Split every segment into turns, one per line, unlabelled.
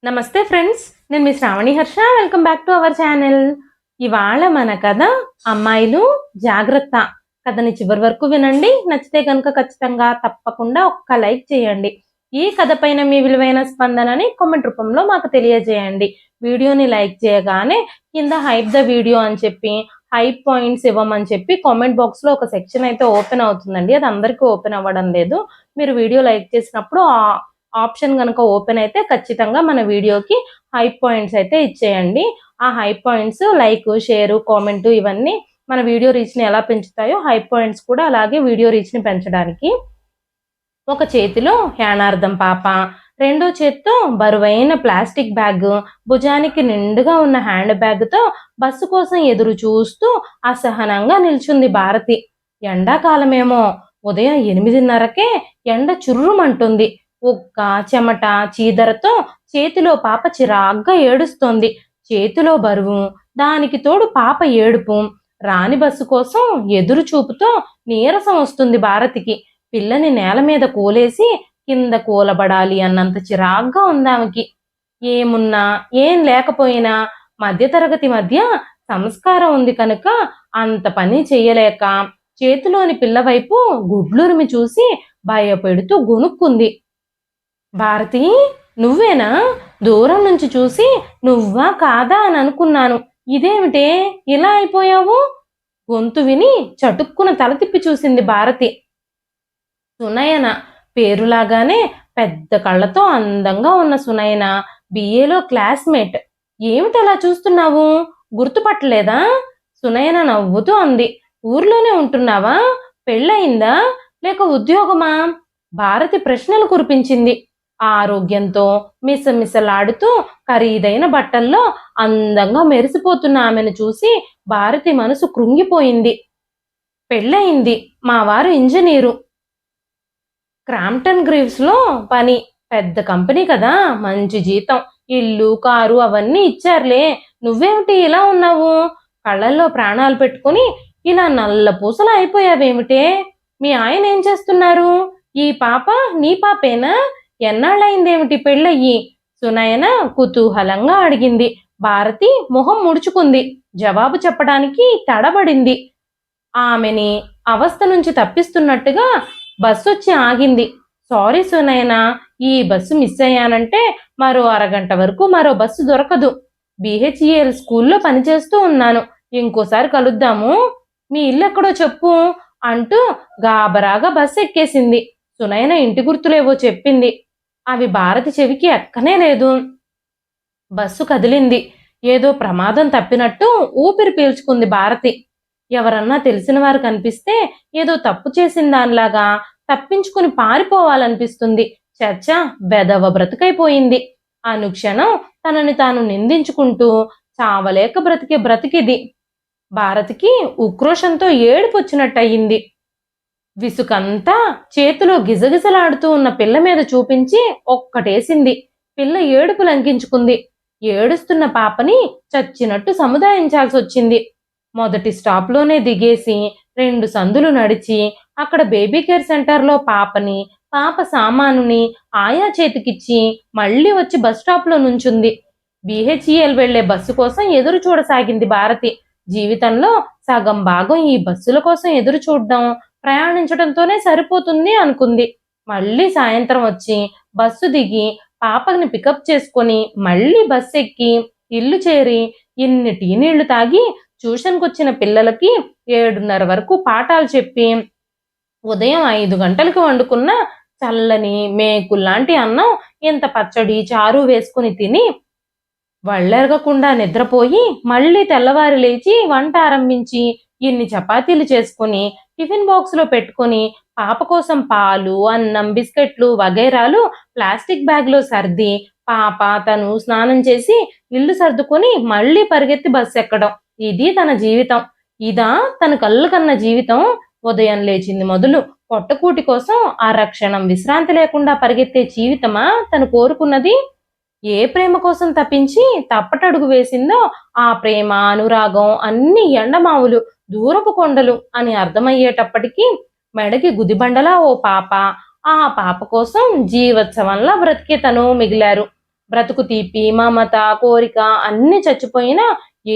నమస్తే ఫ్రెండ్స్, నేను మీ Shravani Harsha. Welcome back to our channel. ఇవాళ మన కథ అమ్మాయిలు జాగ్రత్త. కథని చివరి వరకు వినండి. నచ్చితే కనుక ఖచ్చితంగా తప్పకుండా ఒక్క లైక్ చేయండి. ఈ కథ పైన మీ విలువైన స్పందనని కామెంట్ రూపంలో మాకు తెలియజేయండి. వీడియోని లైక్ చేయగానే కింద హైప్ ద వీడియో అని చెప్పి హైప్ పాయింట్స్ ఇవ్వమని చెప్పి కామెంట్ బాక్స్ లో ఒక సెక్షన్ అయితే ఓపెన్ అవుతుందండి. అది అందరికీ ఓపెన్ అవ్వడం లేదు. మీరు వీడియో లైక్ చేసినప్పుడు ఆప్షన్ కనుక ఓపెన్ అయితే ఖచ్చితంగా మన వీడియోకి హైప్ పాయింట్స్ అయితే ఇచ్చేయండి. ఆ hype points like, share, comment ఇవన్నీ మన వీడియో రీచ్ ని ఎలా పెంచుతాయో హైప్ పాయింట్స్ కూడా అలాగే వీడియో రీచ్ ని పెంచడానికి. ఒక చేతిలో హ్యానార్థం పాప, రెండో చేత్తో బరువైన ప్లాస్టిక్ బ్యాగ్, భుజానికి నిండుగా ఉన్న హ్యాండ్ బ్యాగ్ తో బస్సు కోసం ఎదురు చూస్తూ అసహనంగా నిల్చుంది భారతి. ఎండాకాలమేమో. ఉదయం 8:30కే ఎండ చుర్రుమంటుంది. ఉక్క, చెమట, చీదరతో చేతిలో పాప చిరాగ్గా ఏడుస్తోంది. చేతిలో బరువు, దానికి తోడు పాప ఏడుపు. రాని బస్సు కోసం ఎదురు చూపుతో నీరసం వస్తుంది భారతికి. పిల్లని నేల మీద కూలేసి కింద కూలబడాలి అన్నంత చిరాగ్గా ఉందామెకి. ఏమున్నా ఏం లేకపోయినా మధ్యతరగతి మధ్య సంస్కారం ఉంది కనుక అంత పని చెయ్యలేక చేతిలోని పిల్లవైపు గుడ్లురిమి చూసి భయపెడుతూ గొనుక్కుంది. భారతి, నువ్వేనా? దూరం నుంచి చూసి నువ్వా కాదా అని అనుకున్నాను. ఇదేమిటే ఇలా అయిపోయావు? గొంతు విని చటుక్కున తల తిప్పి చూసింది భారతి. సునయన, పేరులాగానే పెద్ద కళ్ళతో అందంగా ఉన్న సునయన, బిఏలో క్లాస్మేట్. ఏమిటలా చూస్తున్నావు? గుర్తుపట్టలేదా? సునయన నవ్వుతూ అంది. ఊర్లోనే ఉంటున్నావా? పెళ్ళయిందా లేక ఉద్యోగమా? భారతి ప్రశ్నలు కురిపించింది. ఆరోగ్యంతో మిసమిసలాడుతూ ఖరీదైన బట్టల్లో అందంగా మెరిసిపోతున్న ఆమెను చూసి భారతి మనసు కృంగిపోయింది. పెళ్ళయింది. మా వారు ఇంజనీరు. క్రాంప్టన్ గ్రీవ్స్ లో పని. పెద్ద కంపెనీ కదా, మంచి జీతం, ఇల్లు, కారు అవన్నీ ఇచ్చారులే. నువ్వేమిటి ఇలా ఉన్నావు? కళ్ళల్లో ప్రాణాలు పెట్టుకుని ఇలా నల్ల పూసలా అయిపోయావేమిటే? మీ ఆయన ఏం చేస్తున్నారు? ఈ పాప నీ పాపేనా? ఎన్నాళ్ళయిందేమిటి పెళ్ళయ్యి? సునయన కుతూహలంగా అడిగింది. భారతి మొహం ముడుచుకుంది. జవాబు చెప్పడానికి తడబడింది. ఆమెని అవస్థ నుంచి తప్పిస్తున్నట్టుగా బస్సు వచ్చి ఆగింది. సారీ సునయన, ఈ బస్సు మిస్ అయ్యానంటే మరో అరగంట వరకు మరో బస్సు దొరకదు. బిహెచ్ఈఎల్ స్కూల్లో పనిచేస్తూ ఉన్నాను. ఇంకోసారి కలుద్దాము. మీ ఇల్లు ఎక్కడో చెప్పు అంటూ గాబరాగా బస్సు ఎక్కేసింది. సునయన ఇంటి గుర్తులేవో చెప్పింది. అవి భారతి చెవికి ఎక్కనే లేదు. బస్సు కదిలింది. ఏదో ప్రమాదం తప్పినట్టు ఊపిరి పీల్చుకుంది భారతి. ఎవరన్నా తెలిసిన వారు కనిపిస్తే ఏదో తప్పు చేసిన దానిలాగా తప్పించుకుని పారిపోవాలనిపిస్తుంది. చచ్చా, బెదవ బ్రతుకైపోయింది. అనుక్షణం తనని తాను నిందించుకుంటూ చావలేక బ్రతికే బ్రతికిది. భారతికి ఉక్రోషంతో ఏడుపొచ్చినట్టయింది. విసుకంతా చేతిలో గిజగిజలాడుతూ ఉన్న పిల్ల మీద చూపించి ఒక్కటేసింది. పిల్ల ఏడుపు లంకించుకుంది. ఏడుస్తున్న పాపని చచ్చినట్టు సముదాయించాల్సి వచ్చింది. మొదటి స్టాప్లోనే దిగేసి 2 సందులు నడిచి అక్కడ బేబీ కేర్ సెంటర్లో పాపని, పాప సామానుని ఆయా చేతికిచ్చి మళ్ళీ వచ్చి బస్ స్టాప్లో నుంచుంది. బిహెచ్ఈఎల్ వెళ్లే బస్సు కోసం ఎదురు చూడసాగింది భారతి. జీవితంలో సగం భాగం ఈ బస్సుల కోసం ఎదురు చూడడం, ప్రయాణించడంతోనే సరిపోతుంది అనుకుంది. మళ్ళీ సాయంత్రం వచ్చి బస్సు దిగి పాపని పికప్ చేసుకొని మళ్ళీ బస్సు ఎక్కి ఇల్లు చేరి ఇన్ని టీ నీళ్లు తాగి ట్యూషన్కి వచ్చిన పిల్లలకి 7:30 వరకు పాఠాలు చెప్పి ఉదయం 5 గంటలకు వండుకున్న చల్లని మేకుల్లాంటి అన్నం ఇంత పచ్చడి, చారు వేసుకుని తిని వళ్ళెరగకుండా నిద్రపోయి మళ్ళీ తెల్లవారి లేచి వంట ఆరంభించి ఇన్ని చపాతీలు చేసుకుని టిఫిన్ బాక్స్ లో పెట్టుకుని పాప కోసం పాలు, అన్నం, బిస్కెట్లు వగైరాలు ప్లాస్టిక్ బ్యాగ్ లో సర్ది పాప తను స్నానం చేసి ఇల్లు సర్దుకొని మళ్ళీ పరిగెత్తి బస్సు ఎక్కడం. ఇది తన జీవితం. ఇదా తన కళ్ళు కన్న జీవితం? ఉదయం లేచింది మొదలు పొట్టకూటి కోసం రక్షణం విశ్రాంతి లేకుండా పరిగెత్తే జీవితమా తను కోరుకున్నది? ఏ ప్రేమ కోసం తప్పించి తప్పటడుగు వేసిందో ఆ ప్రేమ, అనురాగం అన్ని ఎండమావులు, దూరపు కొండలు అని అర్థమయ్యేటప్పటికీ మెడకి గుదిబండలా ఓ పాప, ఆ పాప కోసం జీవోత్సవంలా బ్రతికే తను మిగిలారు. బ్రతుకు తీపి, మమత, కోరిక అన్నీ చచ్చిపోయినా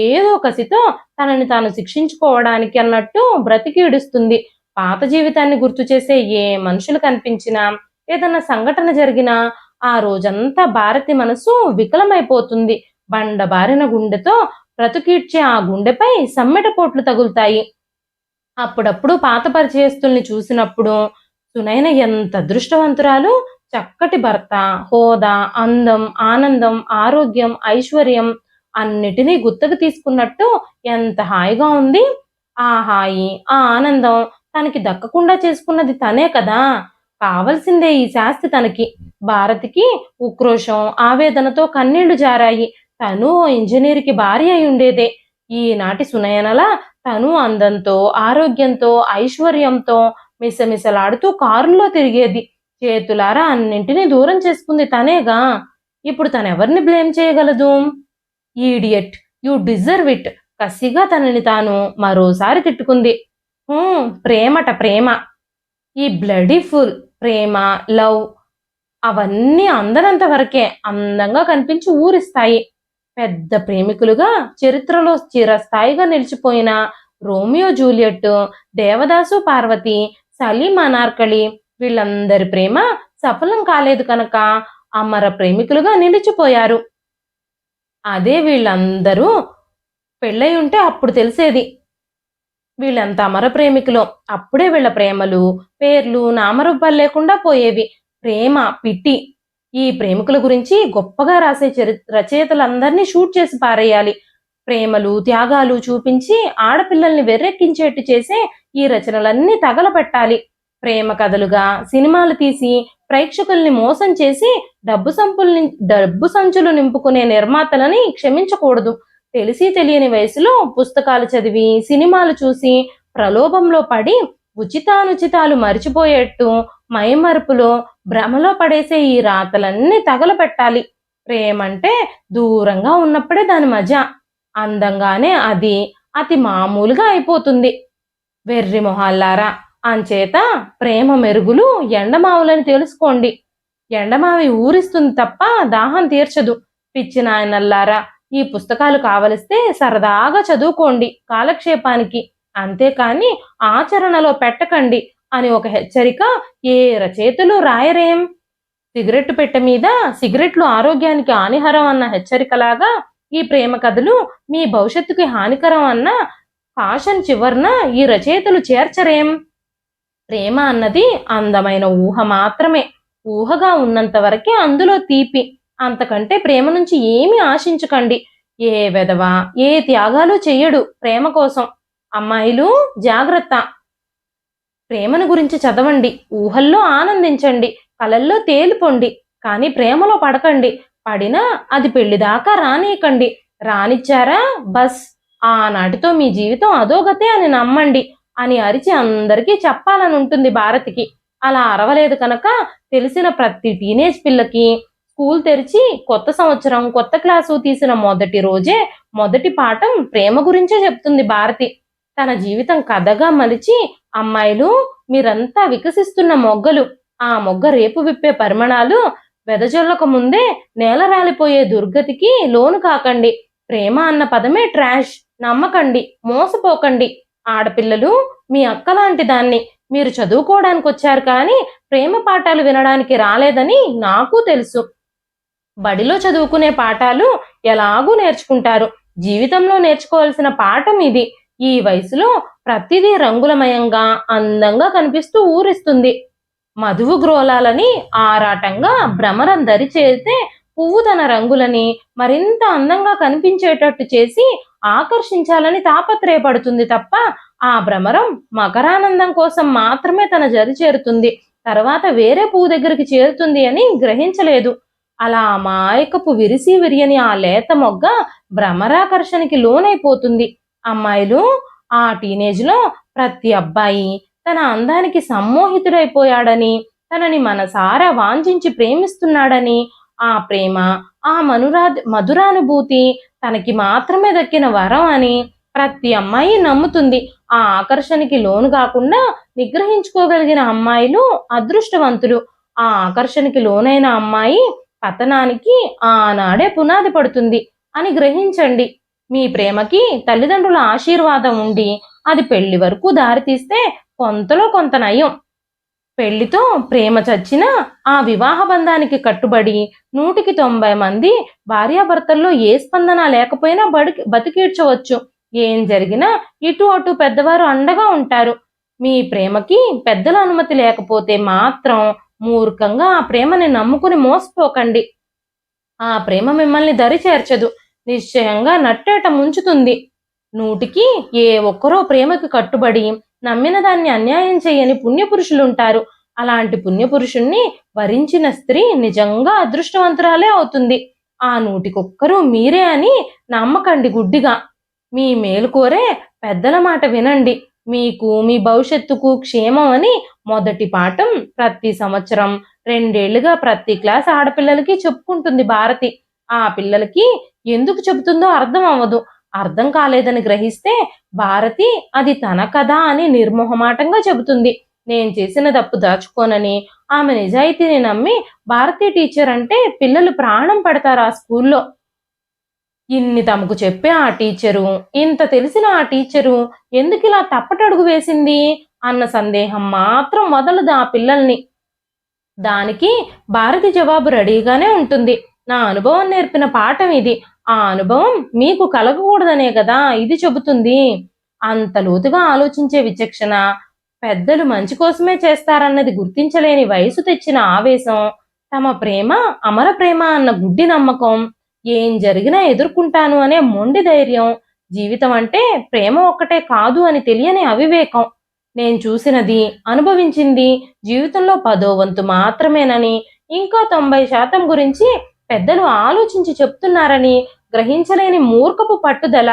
ఏదో కసితో తనని తాను శిక్షించుకోవడానికి అన్నట్టు బ్రతికీడుస్తుంది. పాత జీవితాన్ని గుర్తు చేసే ఏ మనుషులు కనిపించినా, ఏదన్నా సంఘటన జరిగినా ఆ రోజంతా భారతి మనసు వికలమైపోతుంది. బండబారిన గుండెతో బ్రతుకీడ్చే ఆ గుండెపై సమ్మెటపోట్లు తగులుతాయి. అప్పుడప్పుడు పాత పరిచయస్తుల్ని చూసినప్పుడు సునైన ఎంత అదృష్టవంతురాలు! చక్కటి భర్త, హోదా, అందం, ఆనందం, ఆరోగ్యం, ఐశ్వర్యం అన్నిటినీ గుత్తకు తీసుకున్నట్టు ఎంత హాయిగా ఉంది. ఆ హాయి, ఆ ఆనందం తనకి దక్కకుండా చేసుకున్నది తనే కదా! కావలసిందే ఈ శాస్తి తనకి. భారతికి ఉక్రోషం, ఆవేదనతో కన్నీళ్లు జారాయి. తను ఓ ఇంజినీర్‌కి భార్య అయ్యుండేదే. ఈనాటి సునయనలా తను అందంతో, ఆరోగ్యంతో, ఐశ్వర్యంతో మిసమిసలాడుతూ కారులో తిరిగేది. చేతులారా అన్నింటినీ దూరం చేసుకుంది తనేగా! ఇప్పుడు తనెవరిని బ్లేమ్ చేయగలదు? ఈడియట్! You deserve it! కసిగా తనని తాను మరోసారి తిట్టుకుంది. ప్రేమట ప్రేమ. ఈ బ్లడీ ఫుల్! ప్రేమ, లవ్ అవన్నీ అందనంత వరకే అందంగా కనిపించి ఊరిస్తాయి. పెద్ద ప్రేమికులుగా చరిత్రలో చిరస్థాయిగా నిలిచిపోయిన రోమియో జూలియట్, దేవదాసు పార్వతి, సలీం అనార్కలి వీళ్ళందరి ప్రేమ సఫలం కాలేదు కనుక అమర ప్రేమికులుగా నిలిచిపోయారు. అదే వీళ్ళందరూ పెళ్ళై ఉంటే అప్పుడు తెలిసేది వీళ్ళెంత అమర ప్రేమికులో. అప్పుడే వీళ్ళ ప్రేమలు, పేర్లు, నామరూపాలు లేకుండా పోయేవి. ప్రేమ పిటి. ఈ ప్రేమికుల గురించి గొప్పగా రాసే రచయితలందరినీ షూట్ చేసి పారేయాలి. ప్రేమలు, త్యాగాలు చూపించి ఆడపిల్లల్ని వెర్రెక్కించేట్టు చేసే ఈ రచనలన్నీ తగలపెట్టాలి. ప్రేమ కథలుగా సినిమాలు తీసి ప్రేక్షకుల్ని మోసం చేసి డబ్బు సంచులు నింపుకునే నిర్మాతలని క్షమించకూడదు. తెలిసి తెలియని వయసులో పుస్తకాలు చదివి, సినిమాలు చూసి ప్రలోభంలో పడి ఉచితానుచితాలు మరిచిపోయేట్టు మైమరుపులో భ్రమలో పడేసే ఈ రాతలన్నీ తగలపెట్టాలి. ప్రేమంటే దూరంగా ఉన్నప్పుడే దాని మజా. అందంగానే అది అతి మామూలుగా అయిపోతుంది. వెర్రి మొహాల్లారా! అంచేత ప్రేమ మెరుగులు ఎండమావులని తెలుసుకోండి. ఎండమావి ఊరిస్తుంది తప్ప దాహం తీర్చదు. పిచ్చి నాయనల్లారా! ఈ పుస్తకాలు కావలిస్తే సరదాగా చదువుకోండి కాలక్షేపానికి. అంతేకాని ఆచరణలో పెట్టకండి అని ఒక హెచ్చరిక ఏ రచయితలు రాయరేం? సిగరెట్టు పెట్టె మీద సిగరెట్లు ఆరోగ్యానికి హానికరం అన్న హెచ్చరికలాగా ఈ ప్రేమ కథలు మీ భవిష్యత్తుకి హానికరం అన్న కాషన్ చివర్న ఈ రచయితలు చేర్చరేం? ప్రేమ అన్నది అందమైన ఊహ మాత్రమే. ఊహగా ఉన్నంత వరకే అందులో తీపి. అంతకంటే ప్రేమ నుంచి ఏమీ ఆశించకండి. ఏ వెధవ ఏ త్యాగాలు చెయ్యడు ప్రేమ కోసం. అమ్మాయిలు జాగ్రత్త! ప్రేమను గురించి చదవండి, ఊహల్లో ఆనందించండి, కలల్లో తేలిపొండి. కానీ ప్రేమలో పడకండి. పడినా అది పెళ్లిదాకా రానీయకండి. రానిచ్చారా బస్ ఆనాటితో మీ జీవితం అధోగతే అని నమ్మండి అని అరిచి అందరికీ చెప్పాలని ఉంటుంది భారతికి. అలా అరవలేదు కనుక తెలిసిన ప్రతి టీనేజ్ పిల్లకి స్కూల్ తెరిచి కొత్త సంవత్సరం, కొత్త క్లాసు తీసిన మొదటి రోజే మొదటి పాఠం ప్రేమ గురించే చెప్తుంది భారతి. తన జీవితం కథగా మలిచి, అమ్మాయిలు మీరంతా వికసిస్తున్న మొగ్గలు. ఆ మొగ్గ రేపు విప్పే పరిమళాలు వెదజొల్లక ముందే నేల రాలిపోయే దుర్గతికి లోను కాకండి. ప్రేమ అన్న పదమే ట్రాష్. నమ్మకండి, మోసపోకండి. ఆడపిల్లలు, మీ అక్కలాంటి దాన్ని. మీరు చదువుకోవడానికి వచ్చారు కానీ ప్రేమ పాఠాలు వినడానికి రాలేదని నాకు తెలుసు. బడిలో చదువుకునే పాఠాలు ఎలాగూ నేర్చుకుంటారు. జీవితంలో నేర్చుకోవాల్సిన పాఠం ఇది. ఈ వయసులో ప్రతిదీ రంగులమయంగా అందంగా కనిపిస్తూ ఊరిస్తుంది. మధువు గ్రోలాలని ఆరాటంగా భ్రమరం దరిచేస్తే పువ్వు తన రంగులని మరింత అందంగా కనిపించేటట్టు చేసి ఆకర్షించాలని తాపత్రయపడుతుంది తప్ప ఆ భ్రమరం మకరానందం కోసం మాత్రమే తన జరి చేరుతుంది, తర్వాత వేరే పువ్వు దగ్గరికి చేరుతుంది అని గ్రహించలేదు. అలా అమాయకపు విరిసి విరియని ఆ లేత మొగ్గ భ్రమరాకర్షణకి లోనైపోతుంది. అమ్మాయిలు, ఆ టీనేజ్లో ప్రతి అబ్బాయి తన అందానికి సమ్మోహితుడైపోయాడని, తనని మనసారా వాంఛించి ప్రేమిస్తున్నాడని, ఆ ప్రేమ, ఆ మధురానుభూతి తనకి మాత్రమే దక్కిన వరం అని ప్రతి అమ్మాయి నమ్ముతుంది. ఆ ఆకర్షణకి లోను కాకుండా నిగ్రహించుకోగలిగిన అమ్మాయిలు అదృష్టవంతులు. ఆ ఆకర్షణకి లోనైన అమ్మాయి పతనానికి ఆనాడే పునాది పడుతుంది అని గ్రహించండి. మీ ప్రేమకి తల్లిదండ్రుల ఆశీర్వాదం ఉండి అది పెళ్లి వరకు దారితీస్తే కొంతలో కొంత నయం. పెళ్లితో ప్రేమ చచ్చినా ఆ వివాహ బంధానికి కట్టుబడి 100కి 90 మంది భార్యాభర్తల్లో ఏ స్పందన లేకపోయినా బతికీడ్చవచ్చు. ఏం జరిగినా ఇటు అటు పెద్దవారు అండగా ఉంటారు. మీ ప్రేమకి పెద్దల అనుమతి లేకపోతే మాత్రం మూర్ఖంగా ఆ ప్రేమని నమ్ముకుని మోసపోకండి. ఆ ప్రేమ మిమ్మల్ని దరి చేర్చదు, నిశ్చయంగా నట్టేట ముంచుతుంది. 100కి ఏ ఒక్కరో ప్రేమకి కట్టుబడి నమ్మిన దాన్ని అన్యాయం చేయని పుణ్యపురుషులుంటారు. అలాంటి పుణ్యపురుషుణ్ణి వరించిన స్త్రీ నిజంగా అదృష్టవంతురాలే అవుతుంది. ఆ 100కొక్కరు మీరే అని నమ్మకండి గుడ్డిగా. మీ మేలు కోరే పెద్దల మాట వినండి. మీకు మీ భవిష్యత్తుకు క్షేమం అని మొదటి పాఠం ప్రతి సంవత్సరం 2 ఏళ్లుగా ప్రతి క్లాస్ ఆడపిల్లలకి చెప్పుకుంటుంది భారతి. ఆ పిల్లలకి ఎందుకు చెబుతుందో అర్థం అవ్వదు. అర్థం కాలేదని గ్రహిస్తే భారతి అది తన కథ అని నిర్మోహమాటంగా చెబుతుంది. నేను చేసిన తప్పు దాచుకోనని ఆమె నిజాయితీని నమ్మి భారతి టీచర్ అంటే పిల్లలు ప్రాణం పెడతారు ఆ స్కూల్లో. ఇన్ని తమకు చెప్పే ఆ టీచరు, ఇంత తెలిసిన ఆ టీచరు ఎందుకిలా తప్పటడుగు వేసింది అన్న సందేహం మాత్రం వదలదు ఆ పిల్లల్ని. దానికి భారతి జవాబు రెడీగానే ఉంటుంది. నా అనుభవం నేర్పిన పాఠం ఇది. ఆ అనుభవం మీకు కలగకూడదనే కదా ఇది చెబుతుంది. అంత లోతుగా ఆలోచించే విచక్షణ, పెద్దలు మంచి కోసమే చేస్తారన్నది గుర్తించలేని వయసు తెచ్చిన ఆవేశం, తమ ప్రేమ అమర ప్రేమ అన్న గుడ్డి నమ్మకం, ఏం జరిగినా ఎదుర్కొంటాను అనే మొండి ధైర్యం, జీవితం అంటే ప్రేమ ఒక్కటే కాదు అని తెలియని అవివేకం, నేను చూసినది అనుభవించింది జీవితంలో 10వ వంతు మాత్రమేనని, ఇంకా 90% గురించి పెద్దలు ఆలోచించి చెప్తున్నారని గ్రహించలేని మూర్ఖపు పట్టుదల,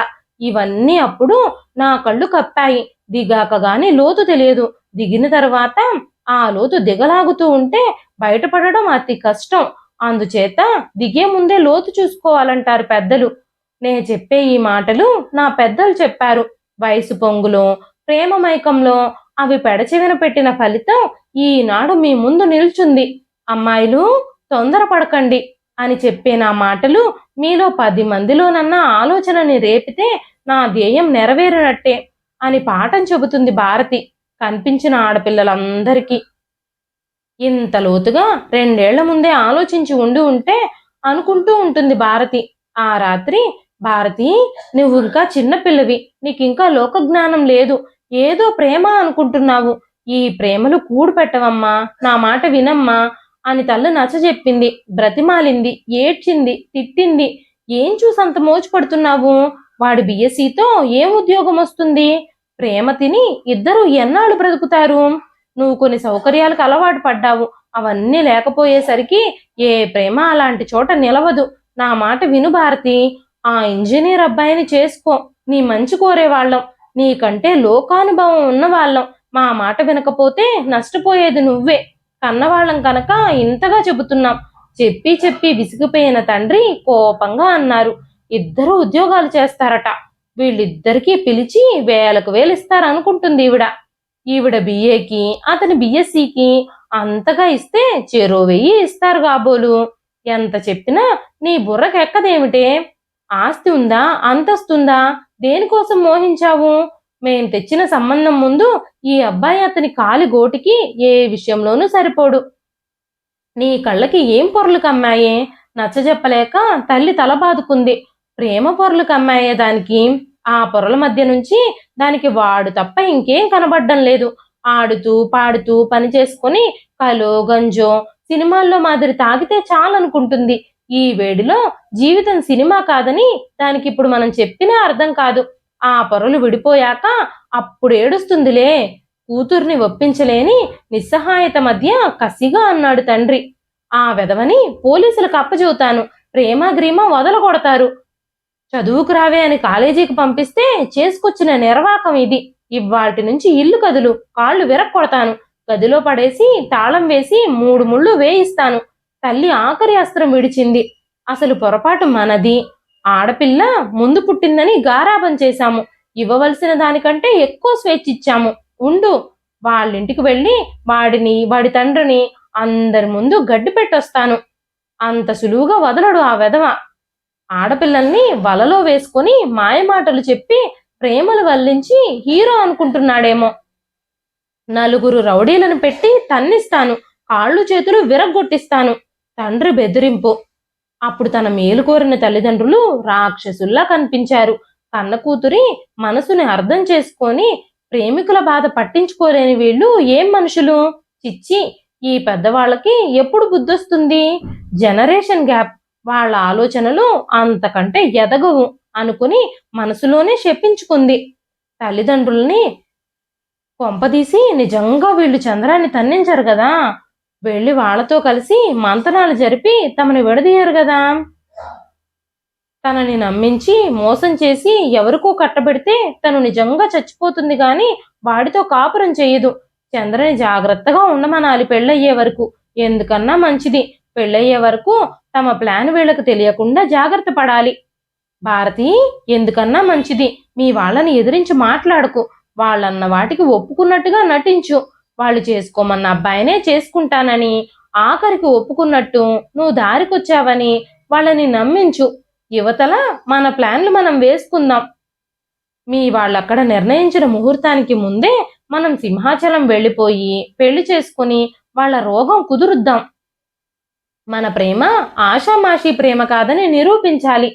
ఇవన్నీ అప్పుడు నా కళ్ళు కప్పాయి. దిగాక గాని లోతు తెలియదు. దిగిన తర్వాత ఆ లోతు దిగలాగుతూ ఉంటే బయటపడడం అతి కష్టం. అందుచేత దిగే ముందే లోతు చూసుకోవాలంటారు పెద్దలు. నేను చెప్పే ఈ మాటలు నా పెద్దలు చెప్పారు. వయసు పొంగులో, ప్రేమ మైకంలో అవి పెడచెవిన పెట్టిన ఫలితం ఈనాడు మీ ముందు నిల్చుంది. అమ్మాయిలు తొందరపడకండి అని చెప్పే నా మాటలు మీలో 10 మందిలోనన్నా ఆలోచనని రేపితే నా ధ్యేయం నెరవేరినట్టే అని పాఠం చెబుతుంది భారతి కనిపించిన ఆడపిల్లలందరికీ. ఇంత లోతుగా 2 ఏళ్ల ముందే ఆలోచించి ఉంటే అనుకుంటూ ఉంటుంది భారతి. ఆ రాత్రి, భారతి, నువ్వు ఇంకా చిన్నపిల్లవి, నీకింకా లోకజ్ఞానం లేదు, ఏదో ప్రేమ అనుకుంటున్నావు, ఈ ప్రేమలు కూడు పెట్టవమ్మా, నా మాట వినమ్మా అని తల్లి నచ్చజెప్పింది, బ్రతిమాలింది, ఏడ్చింది, తిట్టింది. ఏం చూసంత మోజుపడుతున్నావు? వాడి బిఎస్సితో ఏం ఉద్యోగం వస్తుంది? ప్రేమ తిని ఇద్దరు ఎన్నాళ్ళు బ్రతుకుతారు? నువ్వు కొన్ని సౌకర్యాలకు అలవాటు పడ్డావు, అవన్నీ లేకపోయేసరికి ఏ ప్రేమ అలాంటి చోట నిలవదు. నా మాట విను భారతి, ఆ ఇంజనీర్ అబ్బాయిని చేసుకో. నీ మంచి కోరేవాళ్ళం, నీకంటే లోకానుభవం ఉన్నవాళ్ళం. మా మాట వినకపోతే నష్టపోయేది నువ్వే. కన్నవాళ్ళం కనుక ఇంతగా చెబుతున్నాం. చెప్పి చెప్పి విసిగిపోయిన తండ్రి కోపంగా అన్నారు, ఇద్దరు ఉద్యోగాలు చేస్తారట, వీళ్ళిద్దరికీ పిలిచి వేలకు వేలు ఇస్తారనుకుంటుంది ఈవిడ బిఏకి, అతని బిఎస్సికి అంతగా ఇస్తే చెరో 1000 ఇస్తారు కాబోలు. ఎంత చెప్పినా నీ బుర్రకెక్కదేమిటే? ఆస్తి ఉందా, అంతస్తుందా, దేనికోసం మోహించావు? మేం తెచ్చిన సంబంధం ముందు ఈ అబ్బాయి అతని కాలి గోటికి ఏ విషయంలోనూ సరిపోడు. నీ కళ్ళకి ఏం పొరలు కమ్మాయే? నచ్చజెప్పలేక తల్లి తల బాదుకుంది. ప్రేమ పొరలు కమ్మాయే దానికి. ఆ పొరల మధ్య నుంచి దానికి వాడు తప్ప ఇంకేం కనబడ్డం లేదు. ఆడుతూ పాడుతూ పని చేసుకుని కలో గంజో సినిమాల్లో మాదిరి తాగితే చాలనుకుంటుంది. ఈ వేడిలో జీవితం సినిమా కాదని దానికి ఇప్పుడు మనం చెప్పినా అర్థం కాదు. ఆ పొరలు విడిపోయాక అప్పుడు ఏడుస్తుందిలే. కూతుర్ని ఒప్పించలేని నిస్సహాయత మధ్య కసిగా అన్నాడు తండ్రి. ఆ వెధవని పోలీసులకు అప్పచెబుతాను, ప్రేమ గ్రీమ వదలగొడతారు. చదువుకు రావే అని కాలేజీకి పంపిస్తే చేసుకొచ్చిన నిర్వాకం ఇది. ఇవ్వాల్టి నుంచి ఇల్లు కదులు, కాళ్ళు విరక్కొడతాను, గదిలో పడేసి తాళం వేసి 3 ముళ్ళు వేయిస్తాను. తల్లి ఆఖరి అస్త్రం విడిచింది. అసలు పొరపాటు మనది. ఆడపిల్ల ముందు పుట్టిందని గారాబం చేశాము. ఇవ్వవలసిన దానికంటే ఎక్కువ స్వేచ్ఛ ఇచ్చాము. ఉండు, వాళ్ళింటికి వెళ్ళి వాడిని వాడి తండ్రిని అందరి ముందు గడ్డి పెట్టొస్తాను. అంత సులువుగా వదలడు ఆ వెధవ. ఆడపిల్లల్ని వలలో వేసుకొని మాయమాటలు చెప్పి ప్రేమలు వల్లించి హీరో అనుకుంటున్నాడేమో. నలుగురు రౌడీలను పెట్టి తన్నిస్తాను, కాళ్ళు చేతులు విరగ్గొట్టిస్తాను. తండ్రి బెదిరింపు. అప్పుడు తన మేలు కోరిన తల్లిదండ్రులు రాక్షసుల్లా కనిపించారు. కన్న కూతురి మనసుని అర్థం చేసుకొని ప్రేమికుల బాధ పట్టించుకోలేని వీళ్ళు ఏం మనుషులు? చిచ్చి, ఈ పెద్దవాళ్ళకి ఎప్పుడు బుద్ధొస్తుంది? Generation gap. వాళ్ళ ఆలోచనలు అంతకంటే ఎదగవు అనుకుని మనసులోనే శపించుకుంది. తల్లిదండ్రుల్ని కొంపదీసి నిజంగా వీళ్ళు చంద్రాన్ని తన్నించారు కదా, వెళ్ళి వాళ్లతో కలిసి మంతనాలు జరిపి తమని విడదీయరు కదా. తనని నమ్మించి మోసం చేసి ఎవరికో కట్టబెడితే తను నిజంగా చచ్చిపోతుంది గాని వాడితో కాపురం చేయదు. చంద్రని జాగ్రత్తగా ఉండమనాలి పెళ్ళయ్యే వరకు. ఎందుకన్నా మంచిది, పెళ్ళయ్యే వరకు తమ ప్లాన్ వీళ్ళకి తెలియకుండా జాగ్రత్త పడాలి. భారతి, ఎందుకన్నా మంచిది మీ వాళ్ళని ఎదిరించి మాట్లాడకు. వాళ్ళన్న వాటికి ఒప్పుకున్నట్టుగా నటించు. వాళ్ళు చేసుకోమన్న అబ్బాయినే చేసుకుంటానని, ఆఖరికి ఒప్పుకున్నట్టు నువ్వు దారికొచ్చావని వాళ్ళని నమ్మించు. యువతల మన ప్లాన్లు మనం వేసుకుందాం. మీ వాళ్ళక్కడ నిర్ణయించిన ముహూర్తానికి ముందే మనం సింహాచలం వెళ్ళిపోయి పెళ్లి చేసుకుని వాళ్ళ రోగం కుదురుద్దాం. మన ప్రేమ ఆషామాషీ ప్రేమ కాదని నిరూపించాలి.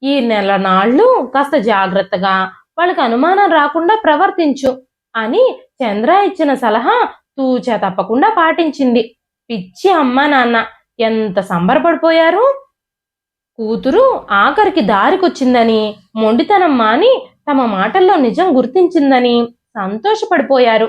ఈ నెల నాళ్ళు కాస్త జాగ్రత్తగా వాళ్ళకి అనుమానం రాకుండా ప్రవర్తించు అని చంద్ర ఇచ్చిన సలహా తూచా తప్పకుండా పాటించింది. పిచ్చి అమ్మా నాన్న ఎంత సంబరపడిపోయారు. కూతురు ఆఖరికి దారికొచ్చిందని, మొండితనం మాని తమ మాటల్లో నిజం గుర్తించిందని సంతోషపడిపోయారు.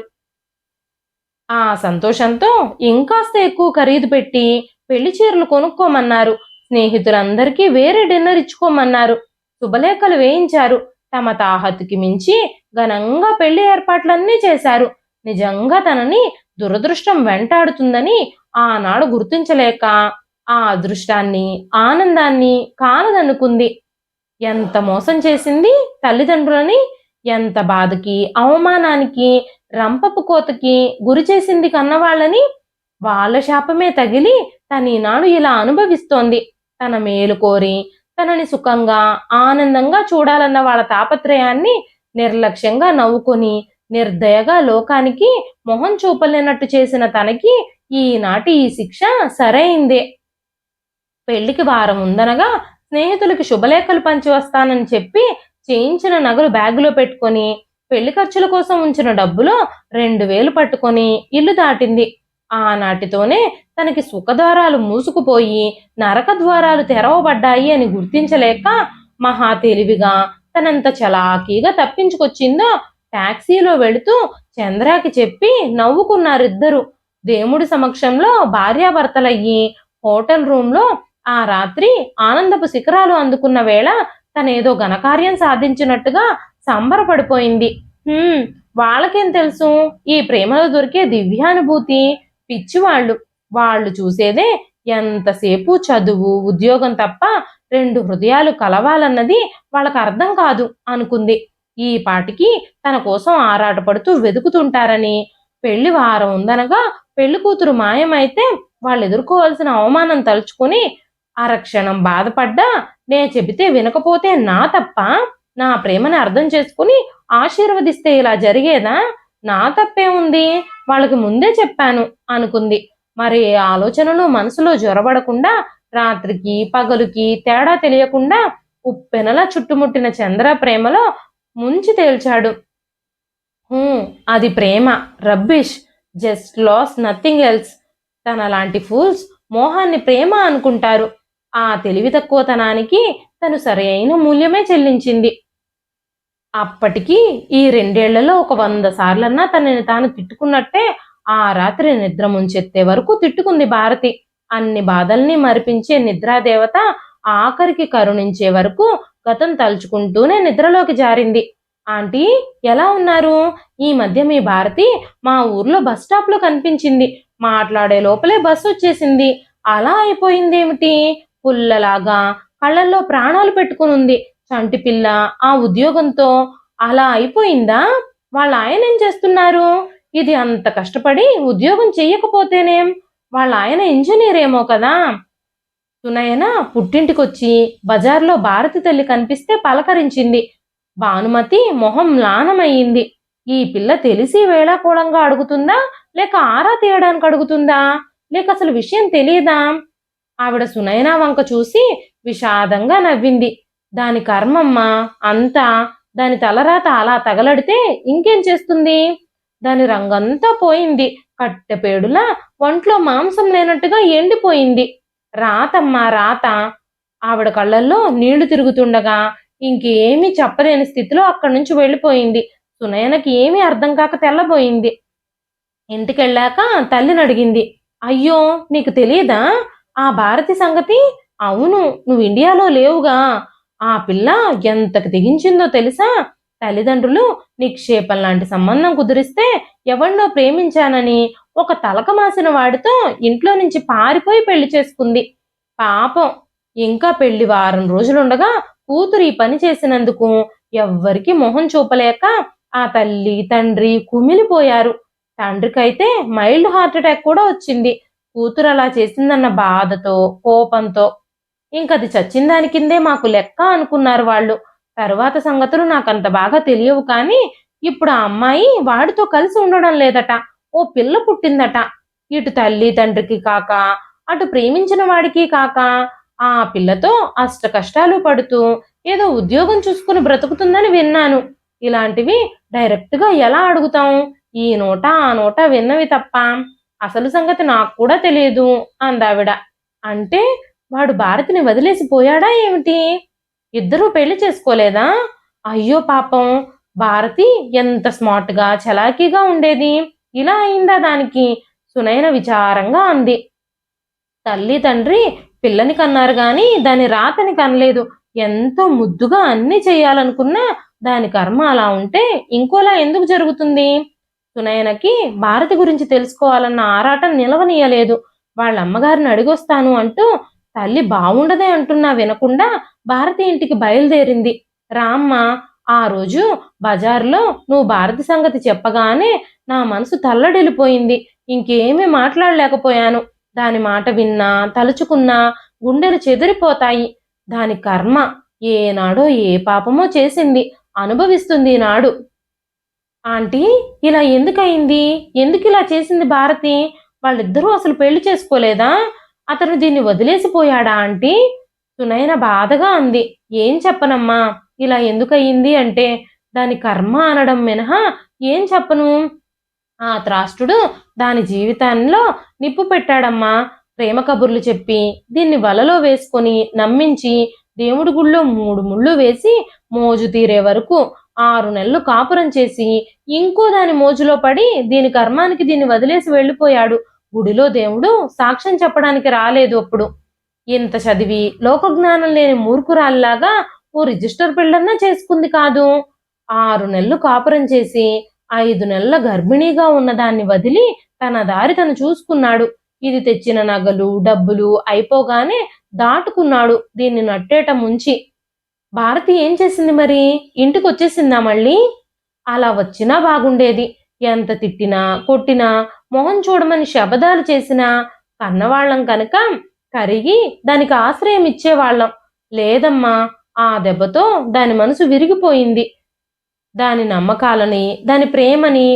ఆ సంతోషంతో ఇంకాస్త ఎక్కువ ఖరీదు పెట్టి పెళ్లి చీరలు కొనుక్కోమన్నారు. స్నేహితులందరికీ వేరే డిన్నర్ ఇచ్చుకోమన్నారు. శుభలేఖలు వేయించారు. తమ తాహతుకి మించి ఘనంగా పెళ్లి ఏర్పాట్లన్నీ చేశారు. నిజంగా తనని దురదృష్టం వెంటాడుతుందని ఆనాడు గుర్తించలేక ఆ అదృష్టాన్ని ఆనందాన్ని కాలదనుకుంది. ఎంత మోసం చేసింది తల్లిదండ్రులని, ఎంత బాధకి అవమానానికి రంపపు కోతకి గురి చేసింది కన్నవాళ్ళని. వాళ్ళ శాపమే తగిలి తనీనాడు ఇలా అనుభవిస్తోంది. తన మేలు కోరి తనని సుఖంగా ఆనందంగా చూడాలన్న వాళ్ళ తాపత్రయాన్ని నిర్లక్ష్యంగా నవ్వుకొని నిర్దయగా లోకానికి మొహం చూపలేనట్టు చేసిన తనకి ఈనాటి ఈ శిక్ష సరైందే. పెళ్లికి వారం ఉందనగా స్నేహితులకి శుభలేఖలు పంచి వస్తానని చెప్పి చేయించిన నగలు బ్యాగులో పెట్టుకొని పెళ్లి ఖర్చుల కోసం ఉంచిన డబ్బులో 2000 పట్టుకొని ఇల్లు దాటింది. ఆనాటితోనే తనకి సుఖద్వారాలు మూసుకుపోయి నరక ద్వారాలు తెరవబడ్డాయి అని గుర్తించలేక మహా తెలివిగా తనంత చలాకీగా తప్పించుకొచ్చిందో టాక్సీలో వెళుతూ చంద్రాకి చెప్పి నవ్వుకున్నారిద్దరు. దేవుడి సమక్షంలో భార్యాభర్తలయ్యి హోటల్ రూంలో ఆ రాత్రి ఆనందపు శిఖరాలు అందుకున్న వేళ తనేదో ఘనకార్యం సాధించినట్టుగా సంబరపడిపోయింది. వాళ్ళకేం తెలుసు ఈ ప్రేమలో దొరికే దివ్యానుభూతి? పిచ్చివాళ్ళు. వాళ్ళు చూసేదే ఎంతసేపు చదువు ఉద్యోగం తప్ప 2 హృదయాలు కలవాలన్నది వాళ్ళకు అర్థం కాదు అనుకుంది. ఈ పాటికి తన కోసం ఆరాటపడుతూ వెతుకుతుంటారని, పెళ్లి వారం ఉందనగా పెళ్లి కూతురు మాయమైతే వాళ్ళు ఎదుర్కోవాల్సిన అవమానం తలుచుకుని అరక్షణం బాధపడ్డా, నే చెబితే వినకపోతే నా తప్ప, నా ప్రేమని అర్థం చేసుకుని ఆశీర్వదిస్తే ఇలా జరిగేదా? నా తప్పే ఉంది, వాళ్ళకి ముందే చెప్పాను అనుకుంది. మరి ఆలోచనలు మనసులో జ్వరబడకుండా రాత్రికి పగలుకి తేడా తెలియకుండా ఉప్పెనలా చుట్టుముట్టిన చంద్ర ప్రేమలో ముంచి తేల్చాడు. అది ప్రేమ, rubbish, just loss, nothing else. తనలాంటి ఫూల్స్ మోహాన్ని ప్రేమ అనుకుంటారు. ఆ తెలివి తక్కువతనానికి తను సరైన మూల్యమే చెల్లించింది. అప్పటికి ఈ 2 ఏళ్లలో ఒక 100 సార్లన్నా తనని తాను తిట్టుకున్నట్టే ఆ రాత్రి నిద్ర ముంచెత్తే వరకు తిట్టుకుంది భారతి. అన్ని బాధల్ని మరిపించే నిద్రాదేవత ఆఖరికి కరుణించే వరకు గతం తలుచుకుంటూనే నిద్రలోకి జారింది. ఆంటీ, ఎలా ఉన్నారు? ఈ మధ్య మీ భారతి మా ఊర్లో బస్ స్టాప్ లో కనిపించింది. మాట్లాడే లోపలే బస్సు వచ్చేసింది. అలా అయిపోయిందేమిటి? పుల్లలాగా కళ్ళల్లో ప్రాణాలు పెట్టుకునుంది. చంటి పిల్ల ఆ ఉద్యోగంతో అలా అయిపోయిందా? వాళ్ళ ఆయన ఏం చేస్తున్నారు? ఇది అంత కష్టపడి ఉద్యోగం చెయ్యకపోతేనేం? వాళ్ళ ఆయన ఇంజనీర్ ఏమో కదా. సునయన పుట్టింటికొచ్చి బజార్లో భారతి తల్లి కనిపిస్తే పలకరించింది. భానుమతి మొహం మ్లానమయ్యింది. ఈ పిల్ల తెలిసి వేళాకోళంగా అడుగుతుందా, లేక ఆరా తీయడానికి అడుగుతుందా, లేక అసలు విషయం తెలియదా? ఆవిడ సునయన వంక చూసి విషాదంగా నవ్వింది. దాని కర్మమ్మా, అంతా దాని తలరాత అలా తగలడితే ఇంకేం చేస్తుంది? దాని రంగంతా పోయింది. కట్టెపేడులా ఒంట్లో మాంసం లేనట్టుగా ఎండిపోయింది. రాతమ్మా రాత. ఆవిడ కళ్ళల్లో నీళ్లు తిరుగుతుండగా ఇంకేమీ చెప్పలేని స్థితిలో అక్కడి నుంచి వెళ్ళిపోయింది. సునయనకి ఏమీ అర్థం కాక తెల్లబోయింది. ఇంటికెళ్ళాక తల్లిని అడిగింది. అయ్యో, నీకు తెలియదా ఆ భారతి సంగతి? అవును, నువ్వు ఇండియాలో లేవుగా. ఆ పిల్ల ఎంతకు తెగించిందో తెలుసా? తల్లిదండ్రులు నిక్షేపం లాంటి సంబంధం కుదిరిస్తే ఎవరినో ప్రేమించానని ఒక తలక మాసిన వాడితో ఇంట్లో నుంచి పారిపోయి పెళ్లి చేసుకుంది. పాపం, ఇంకా పెళ్లి వారం రోజులుండగా కూతురు ఈ పని చేసినందుకు ఎవ్వరికి మొహం చూపలేక ఆ తల్లి తండ్రి కుమిలిపోయారు. తండ్రికైతే మైల్డ్ హార్ట్ అటాక్ కూడా వచ్చింది. కూతురు అలా చేసిందన్న బాధతో కోపంతో. ఇంకది చచ్చిన దాని కిందే మాకు లెక్క అనుకున్నారు వాళ్ళు. తరువాత సంగతులు నాకంత బాగా తెలియవు, కానీ ఇప్పుడు ఆ అమ్మాయి వాడితో కలిసి ఉండడం లేదట. ఓ పిల్ల పుట్టిందట. ఇటు తల్లి తండ్రికి కాక, అటు ప్రేమించిన వాడికి కాక, ఆ పిల్లతో అష్ట కష్టాలు పడుతూ ఏదో ఉద్యోగం చూసుకుని బ్రతుకుతుందని విన్నాను. ఇలాంటివి డైరెక్ట్ గా ఎలా అడుగుతాం? ఈ నోట ఆ నోట విన్నవి తప్ప అసలు సంగతి నాకు కూడా తెలియదు అందావిడ. అంటే వాడు భారతిని వదిలేసి పోయాడా ఏమిటి? ఇద్దరూ పెళ్లి చేసుకోలేదా? అయ్యో పాపం, భారతి ఎంత స్మార్ట్ గా చలాకీగా ఉండేది. ఇలా అయిందా దానికి? సునయన విచారంగా అంది. తల్లి తండ్రి పిల్లని కన్నారు గాని దాని రాతని కనలేదు. ఎంతో ముద్దుగా అన్ని చెయ్యాలనుకున్నా దాని కర్మ అలా ఉంటే ఇంకోలా ఎందుకు జరుగుతుంది? సునయనకి భారతి గురించి తెలుసుకోవాలన్న ఆరాటం నిలవనీయలేదు. వాళ్ళ అమ్మగారిని అడిగొస్తాను అంటూ తల్లి బావుండదే అంటున్నా వినకుండా భారతి ఇంటికి బయలుదేరింది. రామ్మ, ఆ రోజు బజార్లో నువ్వు భారతి సంగతి చెప్పగానే నా మనసు తల్లడిల్లిపోయింది. ఇంకేమీ మాట్లాడలేకపోయాను. దాని మాట విన్నా తలుచుకున్నా గుండెలు చెదిరిపోతాయి. దాని కర్మ ఏనాడో ఏ పాపమో చేసింది, అనుభవిస్తుంది ఈనాడు. ఆంటీ, ఇలా ఎందుకయింది? ఎందుకిలా చేసింది భారతి? వాళ్ళిద్దరూ అసలు పెళ్లి చేసుకోలేదా? అతను దీన్ని వదిలేసిపోయాడా ఆంటీ? సునయన బాధగా అంది. ఏం చెప్పనమ్మా, ఇలా ఎందుకయింది అంటే దాని కర్మ అనడం మినహా ఏం చెప్పను. ఆ త్రాష్టుడు దాని జీవితంలో నిప్పు పెట్టాడమ్మా. ప్రేమ కబుర్లు చెప్పి దీన్ని వలలో వేసుకొని నమ్మించి దేవుడి గుళ్ళో 3 ముళ్ళు వేసి మోజు తీరే వరకు 6 నెలలు కాపురం చేసి ఇంకో దాని మోజులో పడి దీని కర్మానికి దీన్ని వదిలేసి వెళ్ళిపోయాడు. గుడిలో దేవుడు సాక్ష్యం చెప్పడానికి రాలేదు అప్పుడు. ఇంత చదివి లోకజ్ఞానం లేని మూర్ఖురాల్లాగా ఓ రిజిస్టర్ పెళ్ళన్నా చేసుకుంది కాదు. 6 నెలలు కాపురం చేసి 5 నెలల గర్భిణీగా ఉన్న దాన్ని వదిలి తన దారి తను చూసుకున్నాడు. ఇది తెచ్చిన నగలు డబ్బులు అయిపోగానే దాటుకున్నాడు దీన్ని నట్టేట ముంచి. భారతి ఏం చేసింది మరి? ఇంటికొచ్చేసిందా మళ్ళీ? అలా వచ్చినా బాగుండేది. ఎంత తిట్టినా కొట్టినా మొహం చూడమని శబదాలు చేసినా కన్నవాళ్ళం కనుక కరిగి దానికి ఆశ్రయం ఇచ్చేవాళ్ళం. లేదమ్మా, ఆ దెబ్బతో దాని మనసు విరిగిపోయింది. దాని నమ్మకాలని దాని ప్రేమని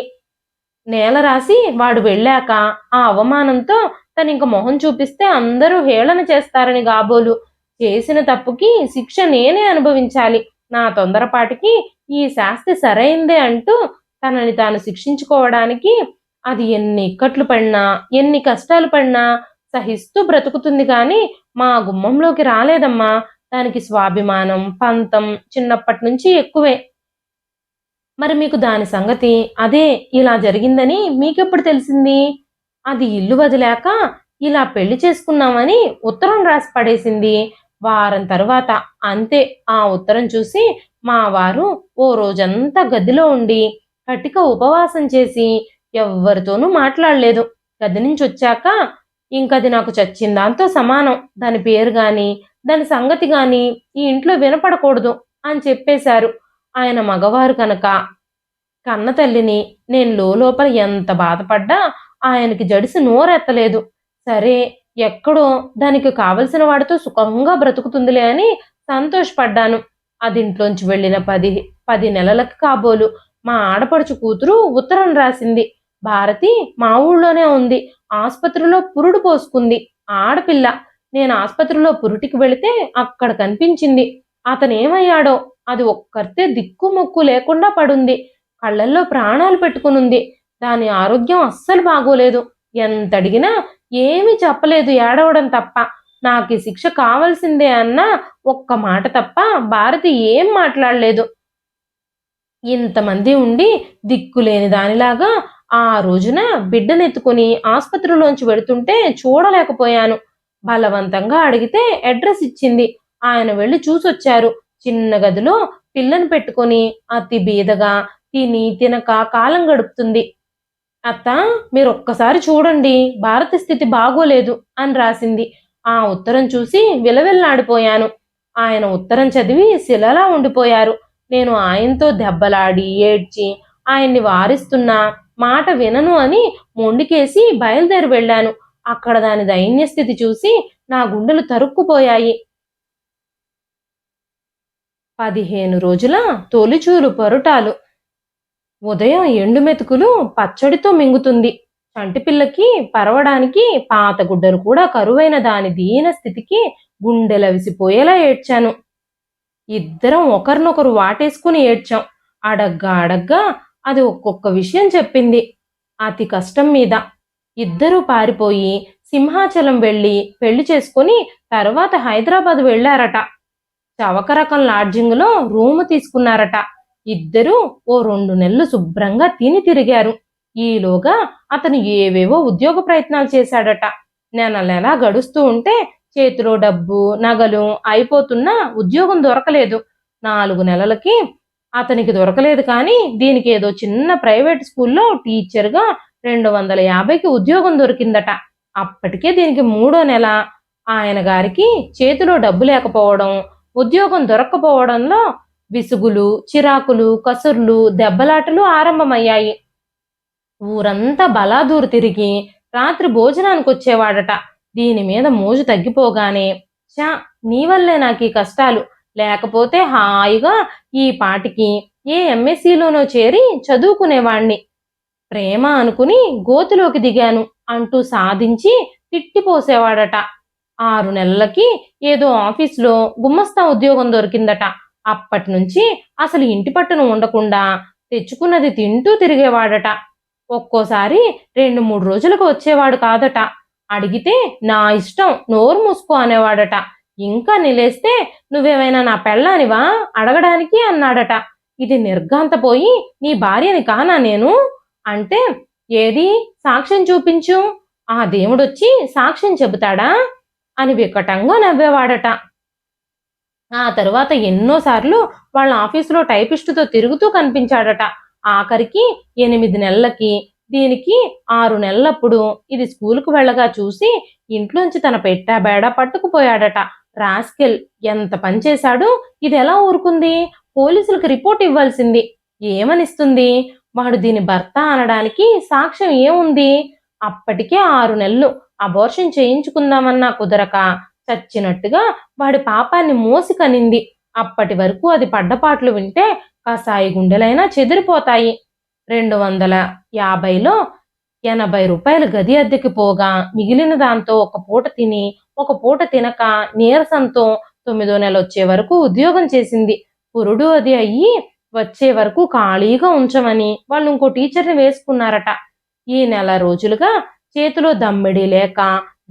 నేలరాసి వాడు వెళ్ళాక ఆ అవమానంతో తనింక మొహం చూపిస్తే అందరూ హేళన చేస్తారని గాబోలు. చేసిన తప్పుకి శిక్ష నేనే అనుభవించాలి. నా తొందరపాటికి ఈ శాస్తి సరైందే అంటూ తనని తాను శిక్షించుకోవడానికి అది ఎన్ని ఇక్కట్లు పడినా ఎన్ని కష్టాలు పడినా సహిస్తూ బ్రతుకుతుంది గాని మా గుమ్మంలోకి రాలేదమ్మా. దానికి స్వాభిమానం పంతం చిన్నప్పటి నుంచి ఎక్కువే. మరి మీకు దాని సంగతి అదే ఇలా జరిగిందని మీకెప్పుడు తెలిసింది? అది ఇల్లు వదిలాక ఇలా పెళ్లి చేసుకున్నామని ఉత్తరం రాసి పడేసింది. వారం తరువాత అంతే. ఆ ఉత్తరం చూసి మా వారు ఓ రోజంతా గదిలో ఉండి కటిక ఉపవాసం చేసి ఎవ్వరితోనూ మాట్లాడలేదు. గది నుంచి వచ్చాక ఇంకది నాకు చచ్చిన దాంతో సమానం. దాని పేరు గాని దాని సంగతి గాని ఈ ఇంట్లో వినపడకూడదు అని చెప్పేశారు. ఆయన మగవారు కనుక కన్న తల్లిని నేను లోపల ఎంత బాధపడ్డా ఆయనకి జడిసి నోరెత్తలేదు. సరే, ఎక్కడో దానికి కావలసిన వాడితో సుఖంగా బ్రతుకుతుందిలే అని సంతోషపడ్డాను. అదింట్లోంచి వెళ్ళిన 10 నెలలకు కాబోలు మా ఆడపడుచు కూతురు ఉత్తరం రాసింది. భారతి మా ఊళ్ళోనే ఉంది. ఆస్పత్రిలో పురుడు పోసుకుంది. ఆడపిల్ల. నేను ఆస్పత్రిలో పురుటికి వెళితే అక్కడ కనిపించింది. అతనేమయ్యాడో? అది ఒక్కర్తే దిక్కుమొక్కు లేకుండా పడుంది. కళ్ళల్లో ప్రాణాలు పెట్టుకునుంది. దాని ఆరోగ్యం అస్సలు బాగోలేదు. ఎంతడిగినా ఏమీ చెప్పలేదు, ఏడవడం తప్ప. నాకీ శిక్ష కావలసిందే అన్న ఒక్క మాట తప్ప భారతి ఏం మాట్లాడలేదు. ఇంతమంది ఉండి దిక్కులేని దానిలాగా ఆ రోజున బిడ్డనెత్తుకుని ఆస్పత్రిలోంచి వెడుతుంటే చూడలేకపోయాను. బలవంతంగా అడిగితే అడ్రస్ ఇచ్చింది. ఆయన వెళ్ళి చూసొచ్చారు. చిన్న గదిలో పిల్లని పెట్టుకొని అతి బీదగా తిని తినక కాలం గడుపుతుంది. అత్త, మీరొక్కసారి చూడండి, భారతి స్థితి బాగోలేదు అని రాసింది. ఆ ఉత్తరం చూసి విలవిల్లాడిపోయాను. ఆయన ఉత్తరం చదివి శిలలా ఉండిపోయారు. నేను ఆయనతో దెబ్బలాడి ఏడ్చి ఆయన్ని వారిస్తున్నా మాట వినను అని మొండికేసి బయలుదేరి వెళ్ళాను. అక్కడ దాని దైన్య స్థితి చూసి నా గుండెలు తరుక్కుపోయాయి. 15 రోజుల తొలిచూలు పరుటాలు. ఉదయం ఎండు మెతుకులు పచ్చడితో మింగుతుంది. చంటిపిల్లకి పరవడానికి పాత గుడ్డలు కూడా కరువైన దాని దీన స్థితికి గుండెలవిసిపోయేలా ఏడ్చాను. ఇద్దరం ఒకరినొకరు వాటేసుకుని ఏడ్చాం. అడగ్గా అడగ్గా అది ఒక్కొక్క విషయం చెప్పింది. అతి కష్టం మీద. ఇద్దరూ పారిపోయి సింహాచలం వెళ్ళి పెళ్లి చేసుకుని తర్వాత హైదరాబాద్ వెళ్ళారట. చవక రకం లాడ్జింగ్లో రూము తీసుకున్నారట. ఇద్దరూ ఓ 2 నెలలు శుభ్రంగా తిని తిరిగారు. ఈలోగా అతను ఏవేవో ఉద్యోగ ప్రయత్నాలు చేశాడట. నెలనెలా గడుస్తూ ఉంటే చేతిలో డబ్బు నగలు అయిపోతున్నా ఉద్యోగం దొరకలేదు. 4 నెలలకి అతనికి దొరకలేదు, కానీ దీనికి ఏదో చిన్న ప్రైవేట్ స్కూల్లో టీచర్గా 250కి ఉద్యోగం దొరికిందట. అప్పటికే దీనికి 3వ నెల. ఆయన గారికి చేతిలో డబ్బు లేకపోవడం, ఉద్యోగం దొరక్కపోవడంలో విసుగులు, చిరాకులు, కసుర్లు, దెబ్బలాటలు ఆరంభమయ్యాయి. ఊరంతా బలాదూరు తిరిగి రాత్రి భోజనానికి వచ్చేవాడట. దీని మీద మోజు తగ్గిపోగానే, చా, నీ వల్లే నాకు ఈ కష్టాలు, లేకపోతే హాయిగా ఈ పాటికి ఏ ఎంఎస్సీలోనో చేరి చదువుకునేవాణ్ణి. ప్రేమ అనుకుని గోతిలోకి దిగాను అంటూ సాధించి తిట్టిపోసేవాడట. 6 నెలలకి ఏదో ఆఫీసులో గుమస్తా ఉద్యోగం దొరికిందట. అప్పటి నుంచి అసలు ఇంటి పట్టున ఉండకుండా తెచ్చుకున్నది తింటూ తిరిగేవాడట. ఒక్కోసారి 2-3 రోజులకు వచ్చేవాడు కాదట. అడిగితే నా ఇష్టం, నోరు మూసుకో అనేవాడట. ఇంకా నిలేస్తే నువ్వేమైనా నా పెళ్ళానివా అడగడానికి అన్నాడట. ఇది నిర్ఘాంతపోయి నీ భార్యని కానా నేను అంటే, ఏది సాక్ష్యం చూపించు, ఆ దేవుడొచ్చి సాక్ష్యం చెబుతాడా అని వికటంగా నవ్వేవాడట. ఆ తరువాత ఎన్నోసార్లు వాళ్ళ ఆఫీసులో టైపిస్టుతో తిరుగుతూ కనిపించాడట. ఆఖరికి 8 నెలలకి, దీనికి 6 నెలలప్పుడు ఇది స్కూలుకు వెళ్ళగా చూసి ఇంట్లోంచి తన పెట్టా బేడా పట్టుకుపోయాడట. రాస్కెల్ ఎంత పనిచేశాడు. ఇది ఎలా ఊరుకుంది? పోలీసులకు రిపోర్ట్ ఇవ్వాల్సింది. ఏమనిస్తుంది? వాడు దీని భర్త అనడానికి సాక్ష్యం ఏముంది? అప్పటికే 6 నెలలు అబోర్షన్ చేయించుకుందామన్నా కుదరక చచ్చినట్టుగా వాడి పాపాన్ని మోసి కనింది. అప్పటి వరకు అది పడ్డపాట్లు వింటే కాసాయి గుండెలైనా చెదిరిపోతాయి. 250లో 80 రూపాయలు గది అద్దెకి పోగా మిగిలిన దాంతో ఒక పూట తిని ఒక పూట తినక నీరసంతో 9వ నెల వచ్చే వరకు ఉద్యోగం చేసింది. పురుడు అది అయ్యి వచ్చే వరకు ఖాళీగా ఉంచమని వాళ్ళు ఇంకో టీచర్ని వేసుకున్నారట. ఈ నెల రోజులుగా చేతిలో దమ్మిడి లేక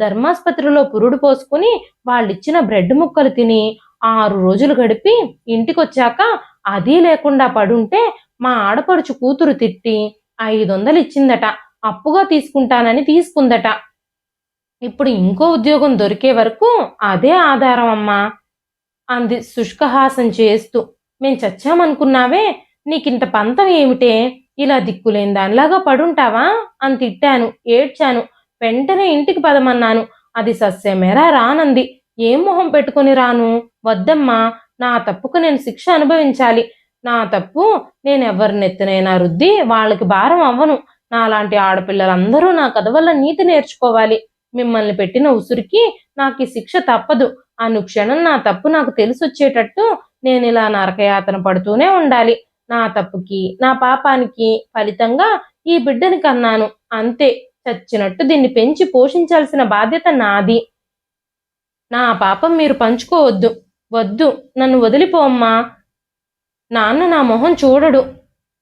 ధర్మాస్పత్రిలో పురుడు పోసుకుని వాళ్ళిచ్చిన బ్రెడ్ ముక్కలు తిని 6 రోజులు గడిపి ఇంటికొచ్చాక అదీ లేకుండా పడుంటే మా ఆడపడుచు కూతురు తిట్టి 500 ఇచ్చిందట. అప్పుగా తీసుకుంటానని తీసుకుందట. ఇప్పుడు ఇంకో ఉద్యోగం దొరికే వరకు అదే ఆధారం అమ్మా అంది శుష్కహాసం చేస్తూ. మేం చచ్చామనుకున్నావే, నీకింత పంతం ఏమిటే, ఇలా దిక్కులేని దానిలాగా పడుంటావా అని తిట్టాను, ఏడ్చాను. వెంటనే ఇంటికి పదమన్నాను. అది సస్యమేరా రానంది. ఏం మొహం పెట్టుకుని రాను? వద్దమ్మా, నా తప్పుకు నేను శిక్ష అనుభవించాలి. నా తప్పు నేనెవరినెత్తినైనా రుద్ది వాళ్ళకి భారం అవ్వను. నాలాంటి ఆడపిల్లలందరూ నా కథ వల్ల నీతి నేర్చుకోవాలి. మిమ్మల్ని పెట్టిన ఉసురికి నాకు ఈ శిక్ష తప్పదు. అనుక్షణం నా తప్పు నాకు తెలిసొచ్చేటట్టు నేను ఇలా నరకయాతన పడుతూనే ఉండాలి. నా తప్పుకి నా పాపానికి ఫలితంగా ఈ బిడ్డని కన్నాను, అంతే. చచ్చినట్టు దీన్ని పెంచి పోషించాల్సిన బాధ్యత నాది. నా పాపం మీరు పంచుకోవద్దు. వద్దు, నన్ను వదిలిపోమ్మా. నాన్న నా మొహం చూడడు.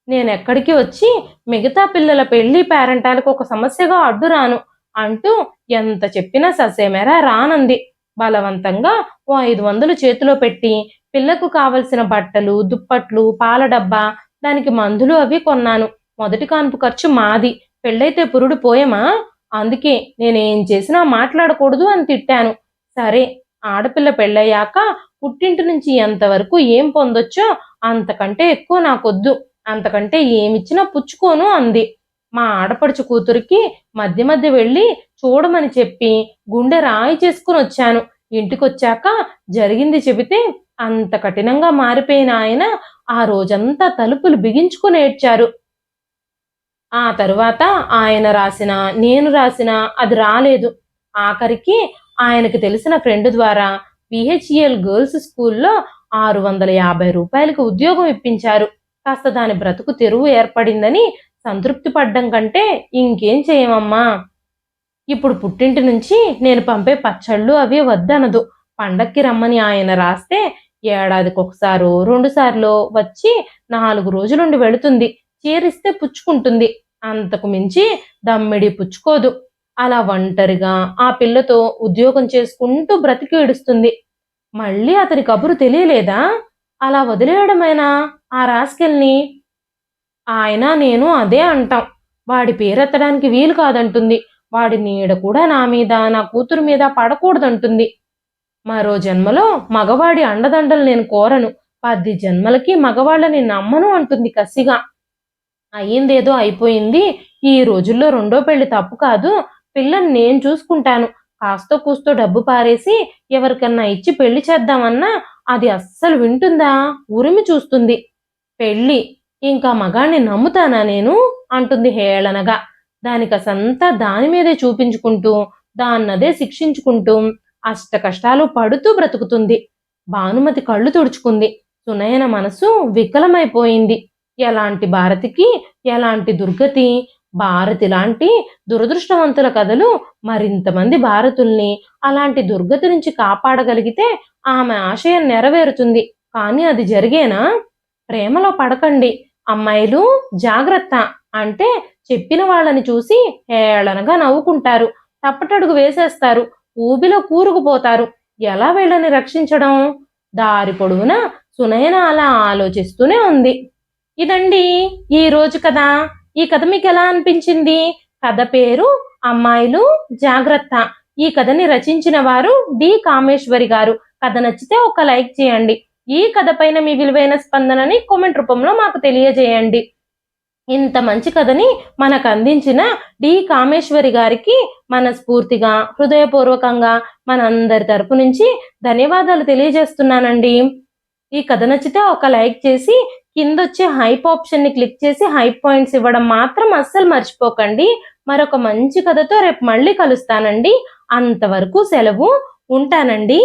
నేనెక్కడికి వచ్చి మిగతా పిల్లల పెళ్లి పేరంటాలకు ఒక సమస్యగా అడ్డురాను అంటూ ఎంత చెప్పినా ససేమెరా రానంది. బలవంతంగా ఓ 500 చేతిలో పెట్టి పిల్లకు కావలసిన బట్టలు, దుప్పట్లు, పాల డబ్బా, దానికి మందులు అవి కొన్నాను. మొదటి కాన్పు ఖర్చు మాది. పెళ్ళైతే పురుడు పోయమా? అందుకే నేనేం చేసినా మాట్లాడకూడదు అని తిట్టాను. సరే, ఆడపిల్ల పెళ్ళయ్యాక పుట్టింటి నుంచి ఎంతవరకు ఏం పొందొచ్చో అంతకంటే ఎక్కువ నాకొద్దు, అంతకంటే ఏమిచ్చినా పుచ్చుకోను అంది. మా ఆడపడుచు కూతురికి మధ్య మధ్య వెళ్ళి చూడమని చెప్పి గుండె రాయి చేసుకుని వచ్చాను. ఇంటికొచ్చాక జరిగింది చెబితే అంత కఠినంగా మారిపోయిన ఆయన ఆ రోజంతా తలుపులు బిగించుకుని ఏడ్చారు. ఆ తరువాత ఆయన రాసిన, నేను రాసిన అది రాలేదు. ఆఖరికి ఆయనకి తెలిసిన ఫ్రెండ్ ద్వారా పిహెచ్ఈఎల్ గర్ల్స్ స్కూల్లో 650 రూపాయలకు ఉద్యోగం ఇప్పించారు. కాస్త దాని బ్రతుకు తెరువు ఏర్పడిందని సంతృప్తి పడ్డం కంటే ఇంకేం చేయమమ్మా. ఇప్పుడు పుట్టింటి నుంచి నేను పంపే పచ్చళ్ళు అవి వద్దనదు. పండక్కి రమ్మని ఆయన రాస్తే ఏడాదికొకసారో 2 సార్లో వచ్చి 4 రోజులుండి వెళుతుంది. చీరిస్తే పుచ్చుకుంటుంది. అంతకు మించి దమ్మిడి పుచ్చుకోదు. అలా ఒంటరిగా ఆ పిల్లతో ఉద్యోగం చేసుకుంటూ బ్రతికి ఏడుస్తుంది. మళ్ళీ అతని కబురు తెలియలేదా? అలా వదిలేయడమేనా ఆ రాస్కెల్ని? ఆయన నేను అదే అంటాం. వాడి పేరెత్తడానికి వీలు కాదంటుంది. వాడి నీడ కూడా నా మీద, నా కూతురు మీద పడకూడదంటుంది. మరో జన్మలో మగవాడి అండదండలు నేను కోరను. 10 జన్మలకి మగవాళ్ళని నమ్మను అంటుంది కసిగా. అయ్యిందేదో అయిపోయింది. ఈ రోజుల్లో రెండో పెళ్లి తప్పు కాదు. పిల్లని నేను చూసుకుంటాను. కాస్తో కూస్తో డబ్బు పారేసి ఎవరికన్నా ఇచ్చి పెళ్లి చేద్దామన్నా అది అస్సలు వింటుందా? ఉరిమి చూస్తుంది. పెళ్ళి ఇంకా మగాణ్ణి నమ్ముతానా నేను అంటుంది హేళనగా. దానికసంతా దాని మీదే చూపించుకుంటూ దాన్నదే శిక్షించుకుంటూ అష్ట కష్టాలు పడుతూ బ్రతుకుతుంది. భానుమతి కళ్ళు తుడుచుకుంది. సునయన మనసు వికలమైపోయింది. ఎలాంటి భారతికి ఎలాంటి దుర్గతి. భారతి లాంటి దురదృష్టవంతుల కథలు మరింతమంది భారతుల్ని అలాంటి దుర్గతి నుంచి కాపాడగలిగితే ఆమె ఆశయం నెరవేరుతుంది. కానీ అది జరిగేనా? ప్రేమలో పడకండి అమ్మాయిలు, జాగ్రత్త అంటే చెప్పిన వాళ్ళని చూసి హేళనగా నవ్వుకుంటారు. తప్పటడుగు వేసేస్తారు. ఊబిలో కూరుకుపోతారు. ఎలా వీళ్ళని రక్షించడం? దారి పొడవునా సునయన అలా ఆలోచిస్తూనే ఉంది. ఇదండి ఈ రోజు కథ. ఈ కథ మీకు ఎలా అనిపించింది? కథ పేరు అమ్మాయిలు జాగ్రత్త. ఈ కథని రచించిన వారు డి కామేశ్వరి గారు. కథ నచ్చితే ఒక లైక్ చేయండి. ఈ కథ పైన మీ విలువైన స్పందనని కామెంట్ రూపంలో మాకు తెలియజేయండి. ఇంత మంచి కథని మనకు అందించిన డి కామేశ్వరి గారికి మనస్ఫూర్తిగా, హృదయపూర్వకంగా మనందరి తరపు నుంచి ధన్యవాదాలు తెలియజేస్తున్నానండి. ఈ కథ నచ్చితే ఒక లైక్ చేసి కిందొచ్చే హైప్ ఆప్షన్ ని క్లిక్ చేసి హైప్ పాయింట్స్ ఇవ్వడం మాత్రం అస్సలు మర్చిపోకండి. మరొక మంచి కథతో రేపు మళ్ళీ కలుస్తానండి. అంతవరకు సెలవు. ఉంటానండి.